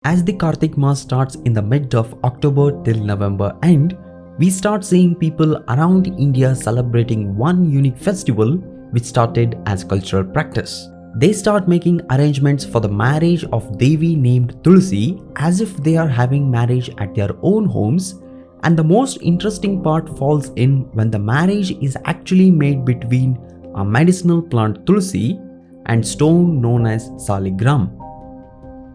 As the Kartik Mass starts in the mid of October till November end, we start seeing people around India celebrating one unique festival which started as cultural practice. They start making arrangements for the marriage of Devi named Tulasi as if they are having marriage at their own homes, and the most interesting part falls in when the marriage is actually made between a medicinal plant Tulasi and stone known as Saligram.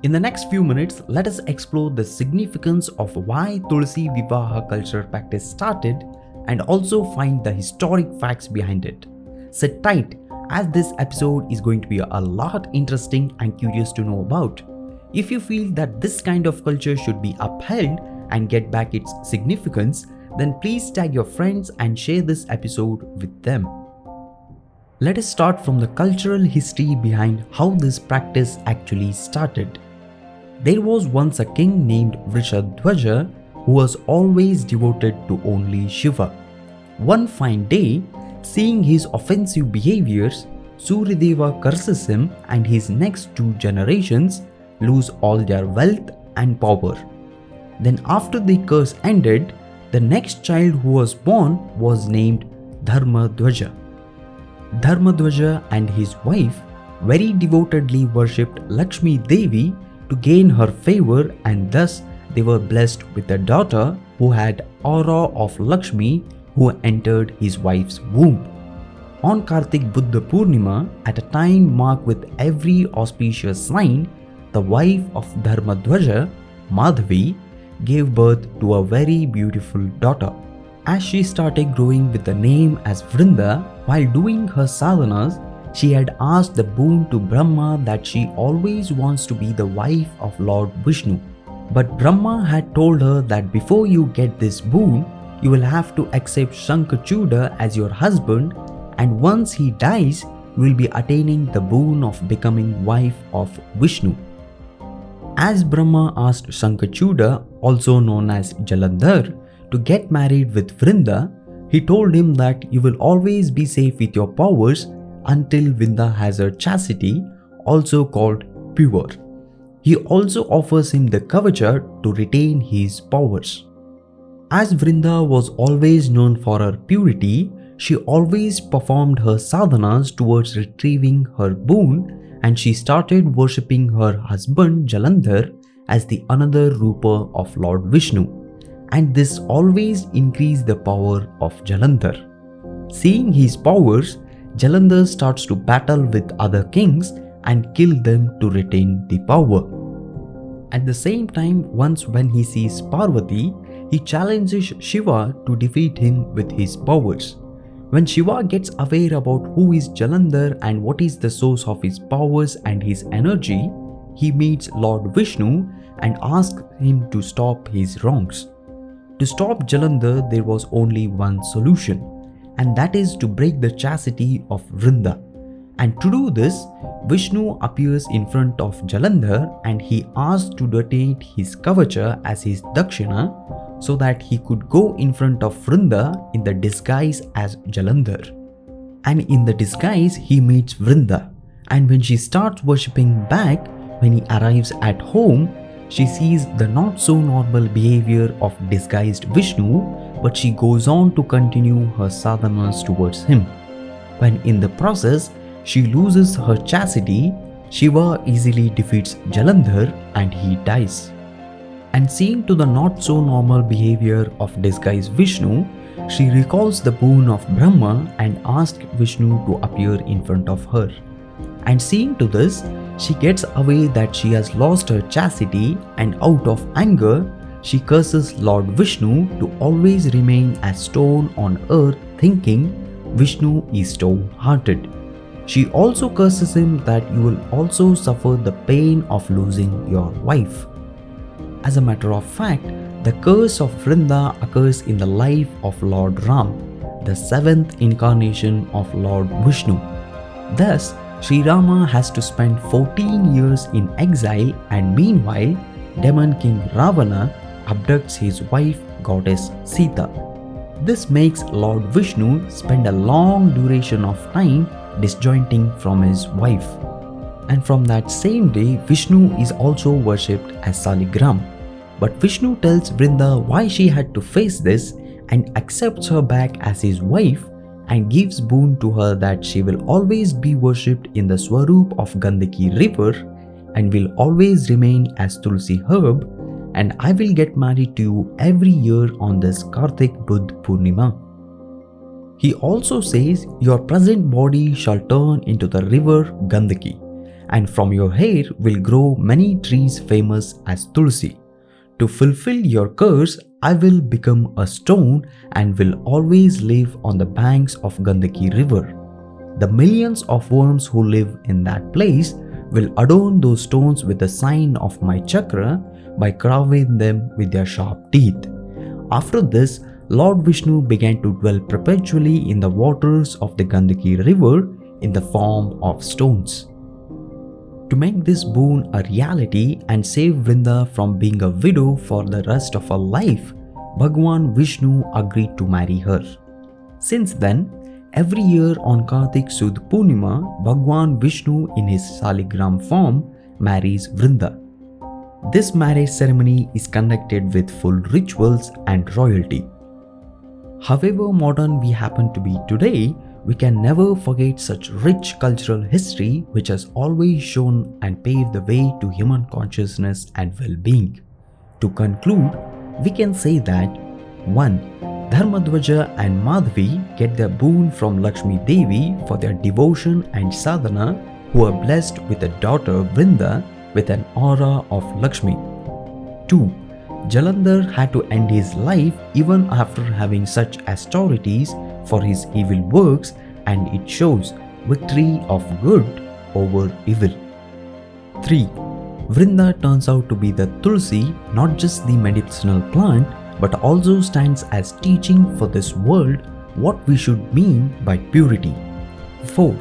In the next few minutes, let us explore the significance of why Tulasi Vivah cultural practice started and also find the historic facts behind it. Sit tight, as this episode is going to be a lot interesting and curious to know about. If you feel that this kind of culture should be upheld and get back its significance, then please tag your friends and share this episode with them. Let us start from the cultural history behind how this practice actually started. There was once a king named Vrishabhadwaja who was always devoted to only Shiva. One fine day, seeing his offensive behaviors, Suryadeva curses him and his next two generations lose all their wealth and power. Then after the curse ended, the next child who was born was named Dharmadwaja. Dharmadwaja and his wife very devotedly worshipped Lakshmi Devi to gain her favor, and thus they were blessed with a daughter who had aura of Lakshmi who entered his wife's womb. On Kartik Buddha Purnima, at a time marked with every auspicious sign, the wife of Dharmadwaja, Madhavi, gave birth to a very beautiful daughter. As she started growing with the name as Vrinda, while doing her sadhanas, she had asked the boon to Brahma that she always wants to be the wife of Lord Vishnu. But Brahma had told her that before you get this boon, you will have to accept Shankachuda as your husband, and once he dies, you will be attaining the boon of becoming wife of Vishnu. As Brahma asked Shankachuda, also known as Jalandhar, to get married with Vrinda, he told him that you will always be safe with your powers until Vrinda has her chastity, also called pure. He also offers him the kavacha to retain his powers. As Vrinda was always known for her purity, she always performed her sadhanas towards retrieving her boon, and she started worshipping her husband Jalandhar as the another rupa of Lord Vishnu, and this always increased the power of Jalandhar. Seeing his powers, Jalandhar starts to battle with other kings and kill them to retain the power. At the same time, once when he sees Parvati, he challenges Shiva to defeat him with his powers. When Shiva gets aware about who is Jalandhar and what is the source of his powers and his energy, he meets Lord Vishnu and asks him to stop his wrongs. To stop Jalandhar, there was only one solution, and that is to break the chastity of Vrinda. And to do this, Vishnu appears in front of Jalandhar and he asks to donate his kavacha as his dakshina so that he could go in front of Vrinda in the disguise as Jalandhar. And in the disguise, he meets Vrinda, and when she starts worshipping back, when he arrives at home, she sees the not so normal behavior of disguised Vishnu, but she goes on to continue her sadhanas towards him. When in the process, she loses her chastity, Shiva easily defeats Jalandhar and he dies. And seeing to the not so normal behavior of disguised Vishnu, she recalls the boon of Brahma and asks Vishnu to appear in front of her. And seeing to this, she gets aware that she has lost her chastity, and out of anger, she curses Lord Vishnu to always remain as stone on earth, thinking Vishnu is stone-hearted. She also curses him that you will also suffer the pain of losing your wife. As a matter of fact, the curse of Vrinda occurs in the life of Lord Ram, the seventh incarnation of Lord Vishnu. Thus, Sri Rama has to spend 14 years in exile, and meanwhile, demon king Ravana abducts his wife, goddess Sita. This makes Lord Vishnu spend a long duration of time disjointing from his wife. And from that same day, Vishnu is also worshipped as Saligram. But Vishnu tells Vrinda why she had to face this and accepts her back as his wife and gives boon to her that she will always be worshipped in the Swaroop of Gandaki river and will always remain as Tulasi herb, and I will get married to you every year on this Kartik Budh Purnima. He also says, your present body shall turn into the river Gandaki, and from your hair will grow many trees famous as Tulasi. To fulfill your curse, I will become a stone and will always live on the banks of Gandaki river. The millions of worms who live in that place will adorn those stones with the sign of my chakra by carving them with their sharp teeth. After this, Lord Vishnu began to dwell perpetually in the waters of the Gandaki river in the form of stones. To make this boon a reality and save Vrinda from being a widow for the rest of her life, Bhagwan Vishnu agreed to marry her. Since then, every year on Kartik Sud Purnima, Bhagwan Vishnu in his Saligram form marries Vrinda. This marriage ceremony is conducted with full rituals and royalty. However modern we happen to be today, we can never forget such rich cultural history which has always shown and paved the way to human consciousness and well-being. To conclude, we can say that 1. Dharmadwaja and Madhavi get their boon from Lakshmi Devi for their devotion and sadhana, who are blessed with a daughter Vrinda with an aura of Lakshmi. 2. Jalandhar had to end his life even after having such austerities for his evil works, and it shows victory of good over evil. 3. Vrinda turns out to be the Tulasi, not just the medicinal plant, but also stands as teaching for this world what we should mean by purity. 4.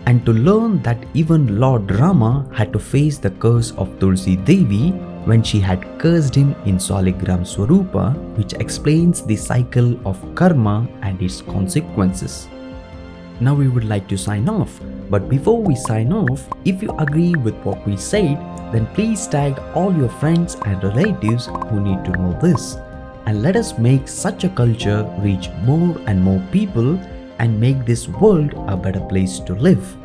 And to learn that even Lord Rama had to face the curse of Tulasi Devi when she had cursed him in Saligram Swarupa, which explains the cycle of karma and its consequences. Now we would like to sign off, but before we sign off, if you agree with what we said, then please tag all your friends and relatives who need to know this, and let us make such a culture reach more and more people and make this world a better place to live.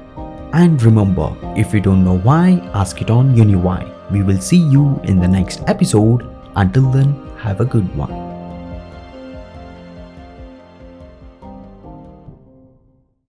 And remember, if you don't know why, ask it on UniWhy. We will see you in the next episode. Until then, have a good one.